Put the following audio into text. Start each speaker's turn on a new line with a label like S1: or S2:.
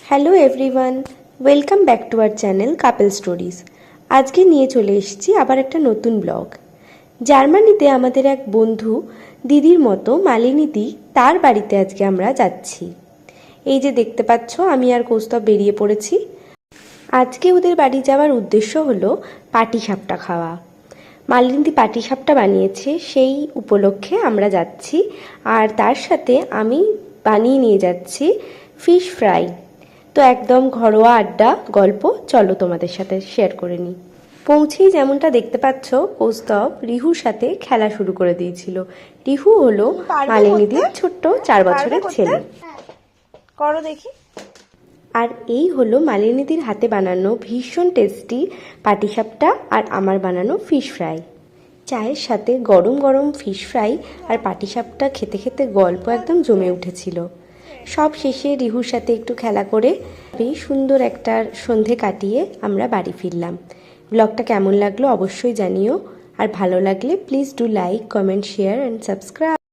S1: Hello everyone, welcome back to our channel couple stories. আজকে নিয়ে চলে এসেছি আবার একটা নতুন ব্লগ। জার্মানিতে আমাদের এক বন্ধু দিদির মতো মালিনীদি, তার বাড়িতে আজকে আমরা যাচ্ছি। এই যে দেখতে পাচ্ছ, আমি আর কৌস্তব বেরিয়ে পড়েছি। আজকে ওদের বাড়ি যাওয়ার উদ্দেশ্য হলো পাটিসাপটা খাওয়া। মালিনীদি পাটিসাপটা বানিয়েছে, সেই উপলক্ষে আমরা যাচ্ছি। আর তার সাথে আমি বানিয়ে নিয়ে যাচ্ছি ফিশ ফ্রাই। তো একদম ঘরোয়া আড্ডা গল্প, চলো তোমাদের সাথে শেয়ার করে নিই। পৌঁছেই যেমনটা দেখতে পাচ্ছ, কৌস্তব রিহুর সাথে খেলা শুরু করে দিয়েছিল। রিহু হলো মালিনীদির ছোট্ট 4 বছরের ছেলে।
S2: করো দেখি।
S1: আর এই হলো মালিনীদির হাতে বানানো ভীষণ টেস্টি পাটিসাপটা আর আমার বানানো ফিশ ফ্রাই। চায়ের সাথে গরম গরম ফিশ ফ্রাই আর পাটিসাপটা খেতে খেতে গল্প একদম জমে উঠেছিল। সব শেষে রিহুর সাথে একটু খেলা করে বেশ সুন্দর একটা সন্ধে কাটিয়ে আমরা বাড়ি ফিরলাম। ব্লগটা কেমন লাগলো অবশ্যই জানিও, আর ভালো লাগলে please do like, comment, share and subscribe.